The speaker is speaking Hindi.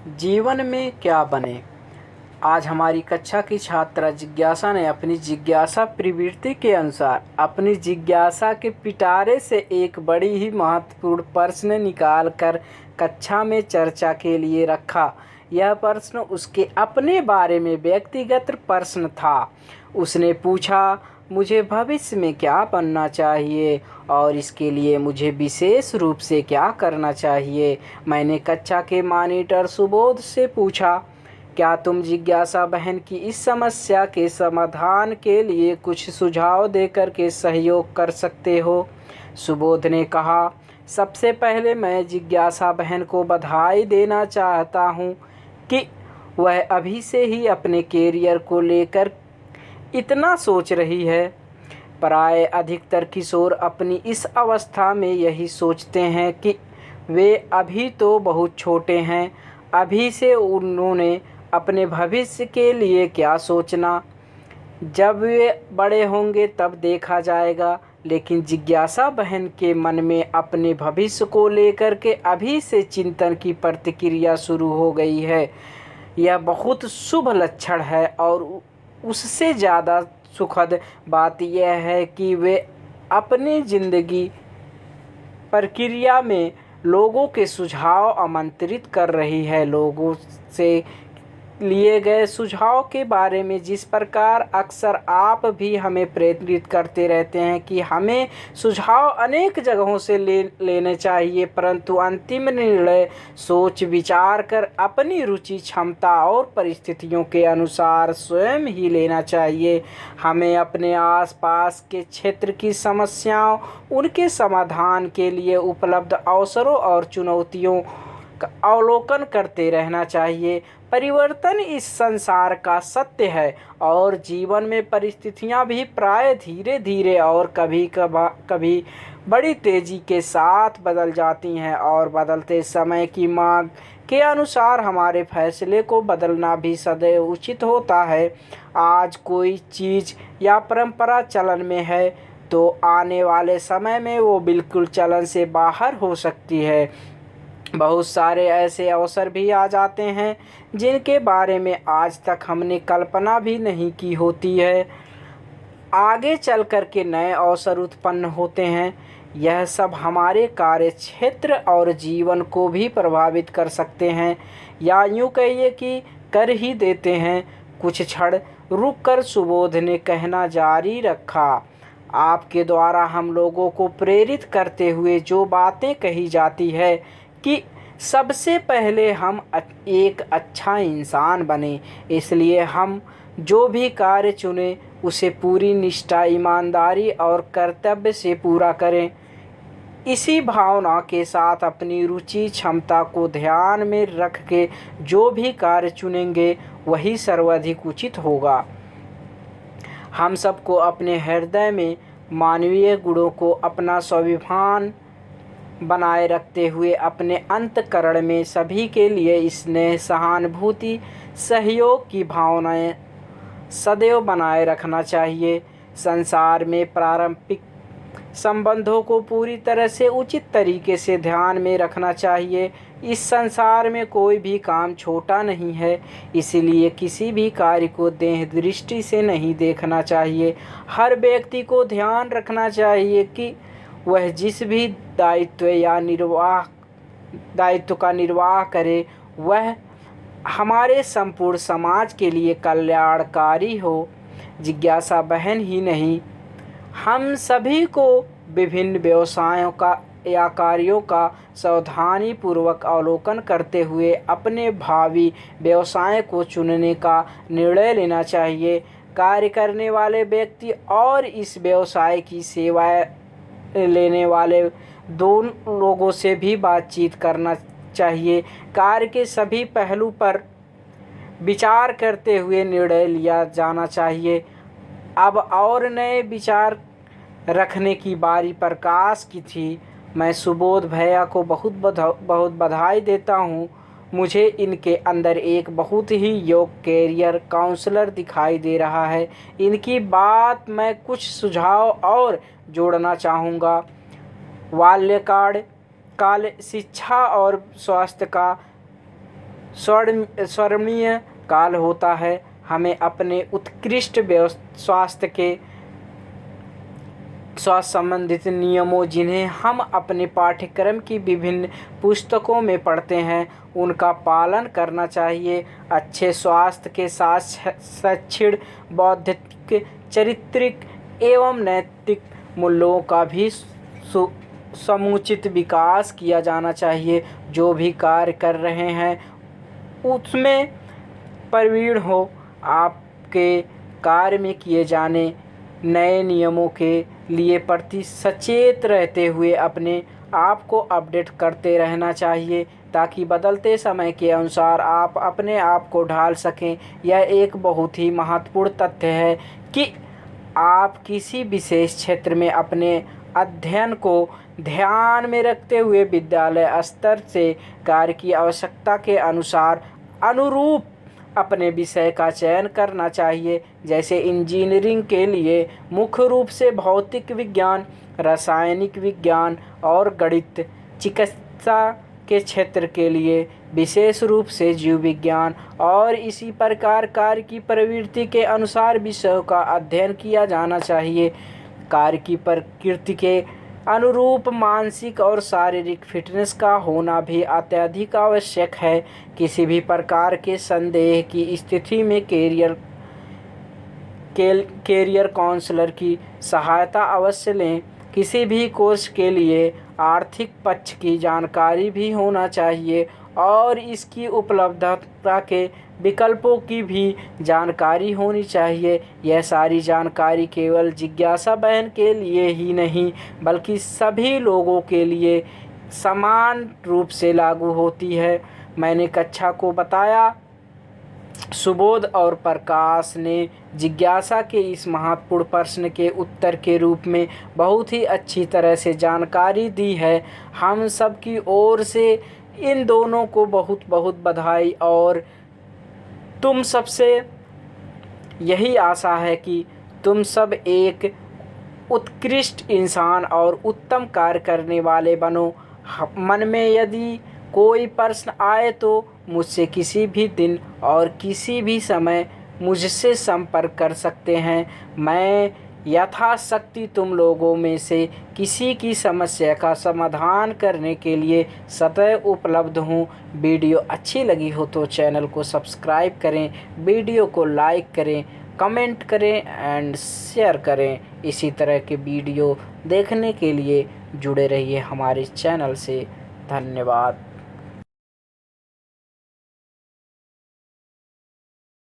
जीवन में क्या बने। आज हमारी कक्षा की छात्रा जिज्ञासा ने अपनी जिज्ञासा प्रवृत्ति के अनुसार अपनी जिज्ञासा के पिटारे से एक बड़ी ही महत्वपूर्ण प्रश्न निकाल कर कक्षा में चर्चा के लिए रखा। यह प्रश्न उसके अपने बारे में व्यक्तिगत प्रश्न था। उसने पूछा, मुझे भविष्य में क्या बनना चाहिए और इसके लिए मुझे विशेष रूप से क्या करना चाहिए। मैंने कक्षा के मॉनिटर सुबोध से पूछा, क्या तुम जिज्ञासा बहन की इस समस्या के समाधान के लिए कुछ सुझाव देकर के सहयोग कर सकते हो। सुबोध ने कहा, सबसे पहले मैं जिज्ञासा बहन को बधाई देना चाहता हूँ कि वह अभी से ही अपने कैरियर को लेकर इतना सोच रही है। प्राय अधिकतर किशोर अपनी इस अवस्था में यही सोचते हैं कि वे अभी तो बहुत छोटे हैं, अभी से उन्होंने अपने भविष्य के लिए क्या सोचना, जब वे बड़े होंगे तब देखा जाएगा। लेकिन जिज्ञासा बहन के मन में अपने भविष्य को लेकर के अभी से चिंतन की प्रतिक्रिया शुरू हो गई है। यह बहुत शुभ लक्षण है और उससे ज़्यादा सुखद बात यह है कि वे अपनी ज़िंदगी प्रक्रिया में लोगों के सुझाव आमंत्रित कर रही है। लोगों से लिए गए सुझाव के बारे में जिस प्रकार अक्सर आप भी हमें प्रेरित करते रहते हैं कि हमें सुझाव अनेक जगहों से लेने चाहिए, परंतु अंतिम निर्णय सोच विचार कर अपनी रुचि, क्षमता और परिस्थितियों के अनुसार स्वयं ही लेना चाहिए। हमें अपने आसपास के क्षेत्र की समस्याओं, उनके समाधान के लिए उपलब्ध अवसरों और चुनौतियों का अवलोकन करते रहना चाहिए। परिवर्तन इस संसार का सत्य है और जीवन में परिस्थितियां भी प्राय धीरे धीरे और कभी बड़ी तेजी के साथ बदल जाती हैं और बदलते समय की मांग के अनुसार हमारे फैसले को बदलना भी सदैव उचित होता है। आज कोई चीज़ या परंपरा चलन में है तो आने वाले समय में वो बिल्कुल चलन से बाहर हो सकती है। बहुत सारे ऐसे अवसर भी आ जाते हैं जिनके बारे में आज तक हमने कल्पना भी नहीं की होती है। आगे चल कर के नए अवसर उत्पन्न होते हैं। यह सब हमारे कार्य क्षेत्र और जीवन को भी प्रभावित कर सकते हैं या यूँ कहिए कि कर ही देते हैं। कुछ क्षण रुक कर सुबोध ने कहना जारी रखा, आपके द्वारा हम लोगों को प्रेरित करते हुए जो बातें कही जाती है कि सबसे पहले हम एक अच्छा इंसान बने, इसलिए हम जो भी कार्य चुनें उसे पूरी निष्ठा, ईमानदारी और कर्तव्य से पूरा करें। इसी भावना के साथ अपनी रुचि, क्षमता को ध्यान में रख के जो भी कार्य चुनेंगे वही सर्वाधिक उचित होगा। हम सबको अपने हृदय में मानवीय गुणों को अपना स्वाभिमान बनाए रखते हुए अपने अंतःकरण में सभी के लिए स्नेह, सहानुभूति, सहयोग की भावनाएं सदैव बनाए रखना चाहिए। संसार में पारंपरिक संबंधों को पूरी तरह से उचित तरीके से ध्यान में रखना चाहिए। इस संसार में कोई भी काम छोटा नहीं है, इसलिए किसी भी कार्य को देह दृष्टि से नहीं देखना चाहिए। हर व्यक्ति को ध्यान रखना चाहिए कि वह जिस भी दायित्व का निर्वाह करे वह हमारे संपूर्ण समाज के लिए कल्याणकारी हो। जिज्ञासा बहन ही नहीं, हम सभी को विभिन्न व्यवसायों का या कार्यों का सावधानी पूर्वक अवलोकन करते हुए अपने भावी व्यवसाय को चुनने का निर्णय लेना चाहिए। कार्य करने वाले व्यक्ति और इस व्यवसाय की सेवा लेने वाले दोनों लोगों से भी बातचीत करना चाहिए। कार्य के सभी पहलू पर विचार करते हुए निर्णय लिया जाना चाहिए। अब और नए विचार रखने की बारी प्रकाश की थी। मैं सुबोध भैया को बहुत बधाई देता हूँ। मुझे इनके अंदर एक बहुत ही योग्य कैरियर काउंसलर दिखाई दे रहा है। इनकी बात मैं कुछ सुझाव और जोड़ना चाहूँगा। बाल्यकाल शिक्षा और स्वास्थ्य का स्वर्णीय काल होता है। हमें अपने उत्कृष्ट स्वास्थ्य संबंधित नियमों, जिन्हें हम अपने पाठ्यक्रम की विभिन्न पुस्तकों में पढ़ते हैं, उनका पालन करना चाहिए। अच्छे स्वास्थ्य के साथ शैक्षणिक, बौद्धिक, चारित्रिक एवं नैतिक मूल्यों का भी समुचित विकास किया जाना चाहिए। जो भी कार्य कर रहे हैं उसमें प्रवीण हो। आपके कार्य में किए जाने नए नियमों के लिए प्रति सचेत रहते हुए अपने आप को अपडेट करते रहना चाहिए, ताकि बदलते समय के अनुसार आप अपने आप को ढाल सकें। यह एक बहुत ही महत्वपूर्ण तथ्य है कि आप किसी विशेष क्षेत्र में अपने अध्ययन को ध्यान में रखते हुए विद्यालय स्तर से कार्य की आवश्यकता के अनुरूप अपने विषय का चयन करना चाहिए। जैसे इंजीनियरिंग के लिए मुख्य रूप से भौतिक विज्ञान, रासायनिक विज्ञान और गणित, चिकित्सा के क्षेत्र के लिए विशेष रूप से जीव विज्ञान, और इसी प्रकार कार्य की प्रवृत्ति के अनुसार विषयों का अध्ययन किया जाना चाहिए। कार्य की प्रकृति के अनुरूप मानसिक और शारीरिक फिटनेस का होना भी अत्यधिक आवश्यक है। किसी भी प्रकार के संदेह की स्थिति में कैरियर काउंसलर की सहायता अवश्य लें। किसी भी कोर्स के लिए आर्थिक पक्ष की जानकारी भी होना चाहिए और इसकी उपलब्धता के विकल्पों की भी जानकारी होनी चाहिए। यह सारी जानकारी केवल जिज्ञासा बहन के लिए ही नहीं, बल्कि सभी लोगों के लिए समान रूप से लागू होती है। मैंने कक्षा को बताया। सुबोध और प्रकाश ने जिज्ञासा के इस महत्वपूर्ण प्रश्न के उत्तर के रूप में बहुत ही अच्छी तरह से जानकारी दी है। हम सब की ओर से इन दोनों को बहुत बहुत बधाई, और तुम सबसे यही आशा है कि तुम सब एक उत्कृष्ट इंसान और उत्तम कार्य करने वाले बनो। मन में यदि कोई प्रश्न आए तो मुझसे किसी भी दिन और किसी भी समय मुझसे संपर्क कर सकते हैं। मैं यथाशक्ति तुम लोगों में से किसी की समस्या का समाधान करने के लिए सदैव उपलब्ध हूँ। वीडियो अच्छी लगी हो तो चैनल को सब्सक्राइब करें, वीडियो को लाइक करें, कमेंट करें एंड शेयर करें। इसी तरह के वीडियो देखने के लिए जुड़े रहिए हमारे चैनल से। धन्यवाद।